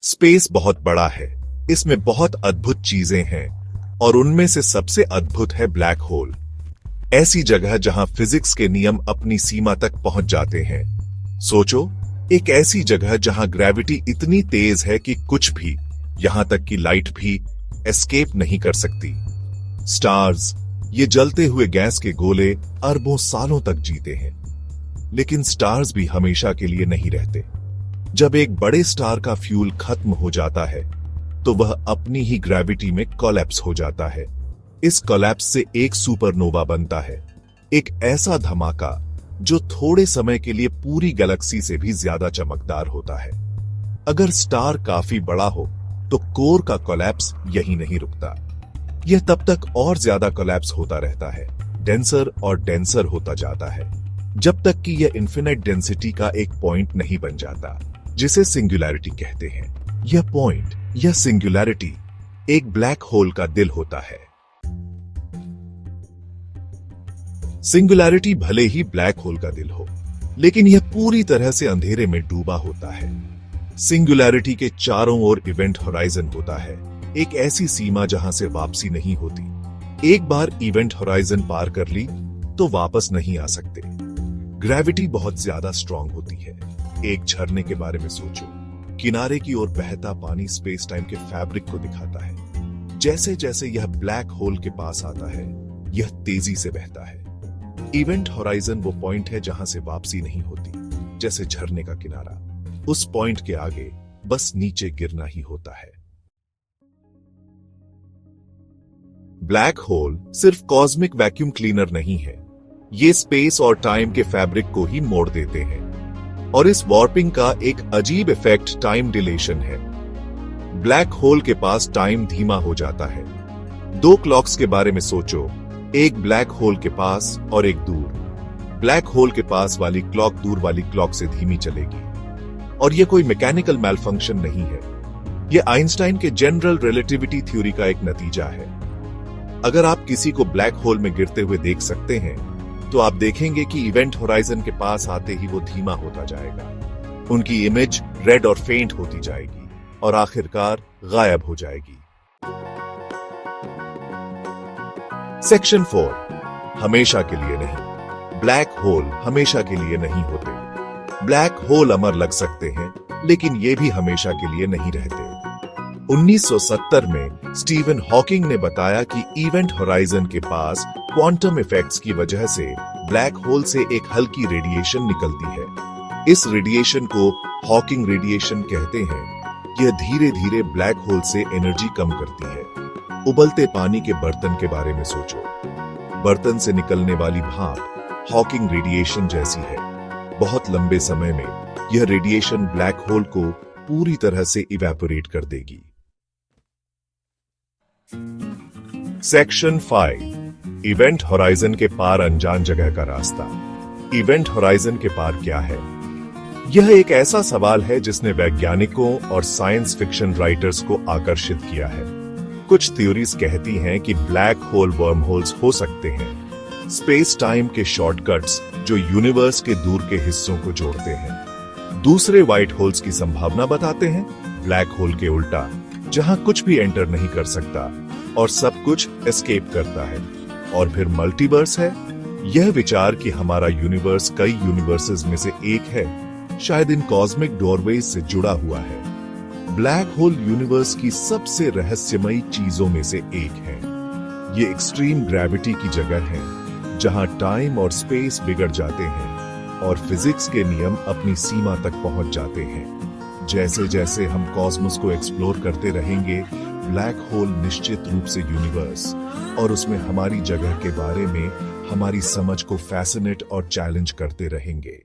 Space बहुत बड़ा है, इसमें बहुत अद्भुत चीजें हैं और उनमें से सबसे अद्भुत है ब्लैक होल। ऐसी जगह जहां फिजिक्स के नियम अपनी सीमा तक पहुंच जाते हैं। सोचो, एक ऐसी जगह जहां ग्रेविटी इतनी तेज है कि कुछ भी, यहां तक कि लाइट भी, एस्केप नहीं कर सकती। स्टार्स, ये जलते हुए गैस के गोले अरबों सालों तक जीते हैं। लेकिन स्टार्स भी हमेशा के लिए नहीं रहते। जब एक बड़े स्टार का फ्यूल खत्म हो जाता है तो वह अपनी ही ग्रेविटी में कोलैप्स हो जाता है। इस कोलैप्स से एक सुपरनोवा बनता है, एक ऐसा धमाका जो थोड़े समय के लिए पूरी गैलेक्सी से भी ज्यादा चमकदार होता है। अगर स्टार काफी बड़ा हो तो कोर का कोलैप्स यही नहीं रुकता। यह तब तक और ज्यादा कोलैप्स होता रहता है, डेंसर और डेंसर होता जाता है, जब तक कि यह इन्फिनिट डेंसिटी का एक पॉइंट नहीं बन जाता, जिसे सिंगुलैरिटी कहते हैं। यह पॉइंट, यह सिंगुलैरिटी एक ब्लैक होल का दिल होता है। सिंगुलैरिटी भले ही ब्लैक होल का दिल हो, लेकिन यह पूरी तरह से अंधेरे में डूबा होता है। सिंगुलैरिटी के चारों ओर इवेंट होराइजन होता है, एक ऐसी सीमा जहां से वापसी नहीं होती। एक बार इवेंट होराइजन पार कर ली तो वापस नहीं आ सकते। ग्रेविटी बहुत ज्यादा स्ट्रांग होती है। एक झरने के बारे में सोचो, किनारे की ओर बहता पानी स्पेस टाइम के फैब्रिक को दिखाता है। जैसे जैसे यह ब्लैक होल के पास आता है, यह तेजी से बहता है। इवेंट होराइजन वो पॉइंट है जहां से वापसी नहीं होती, जैसे झरने का किनारा। उस पॉइंट के आगे बस नीचे गिरना ही होता है। ब्लैक होल सिर्फ कॉस्मिक वैक्यूम क्लीनर नहीं है, ये स्पेस और टाइम के फैब्रिक को ही मोड़ देते हैं। और इस वॉर्पिंग का एक अजीब इफेक्ट टाइम डिलेशन है। ब्लैक होल के पास टाइम धीमा हो जाता है। दो क्लॉक्स के बारे में सोचो, एक ब्लैक होल के पास और एक दूर। ब्लैक होल के पास वाली क्लॉक दूर वाली क्लॉक से धीमी चलेगी। और यह कोई मैकेनिकल मैलफंक्शन नहीं है, यह आइंस्टाइन के जनरल रिलेटिविटी थ्योरी का एक नतीजा है। अगर आप किसी को ब्लैक होल में गिरते हुए देख सकते हैं तो आप देखेंगे कि इवेंट होराइजन के पास आते ही वो धीमा होता जाएगा। उनकी इमेज रेड और फेंट होती जाएगी और आखिरकार गायब हो जाएगी। सेक्शन 4, हमेशा के लिए नहीं। ब्लैक होल हमेशा के लिए नहीं होते। ब्लैक होल अमर लग सकते हैं, लेकिन ये भी हमेशा के लिए नहीं रहते। 1970 में स्टीवन हॉकिंग ने बताया कि इवेंट होराइजन के पास क्वांटम इफेक्ट्स की वजह से ब्लैक होल से एक हल्की रेडिएशन निकलती है। इस रेडिएशन को हॉकिंग रेडिएशन कहते हैं। यह धीरे धीरे ब्लैक होल से एनर्जी कम करती है। उबलते पानी के बर्तन के बारे में सोचो, बर्तन से निकलने वाली भाप हॉकिंग रेडिएशन जैसी है। बहुत लंबे समय में यह रेडिएशन ब्लैक होल को पूरी तरह से इवेपोरेट कर देगी। सेक्शन 5, इवेंट होराइजन के पार अनजान जगह का रास्ता। इवेंट होराइजन के पार क्या है? यह एक ऐसा सवाल है जिसने वैज्ञानिकों और साइंस फिक्शन राइटर्स को आकर्षित किया है। कुछ थ्योरीज कहती हैं कि ब्लैक होल वर्म होल्स हो सकते हैं, स्पेस टाइम के शॉर्टकट्स जो यूनिवर्स के दूर के हिस्सों को जोड़ते हैं। दूसरे व्हाइट होल्स की संभावना बताते हैं, ब्लैक होल के उल्टा, जहां कुछ भी एंटर नहीं कर सकता और सब कुछ एस्केप करता है। और फिर मल्टीवर्स है, यह विचार कि हमारा यूनिवर्स कई यूनिवर्सेस में से एक है, शायद इन कॉस्मिक डोरवेज से जुड़ा हुआ है। ब्लैक होल यूनिवर्स की सबसे रहस्यमयी चीजों में से एक है। ये एक्सट्रीम ग्रेविटी की जगह है, जहां टाइम और स्पेस बिगड़ जाते हैं और फिजिक्स के नियम अपनी सीमा तक पहुंच जाते हैं। जैसे जैसे हम कॉस्मोस को एक्सप्लोर करते रहेंगे, ब्लैक होल निश्चित रूप से यूनिवर्स और उसमें हमारी जगह के बारे में हमारी समझ को फैसिनेट और चैलेंज करते रहेंगे।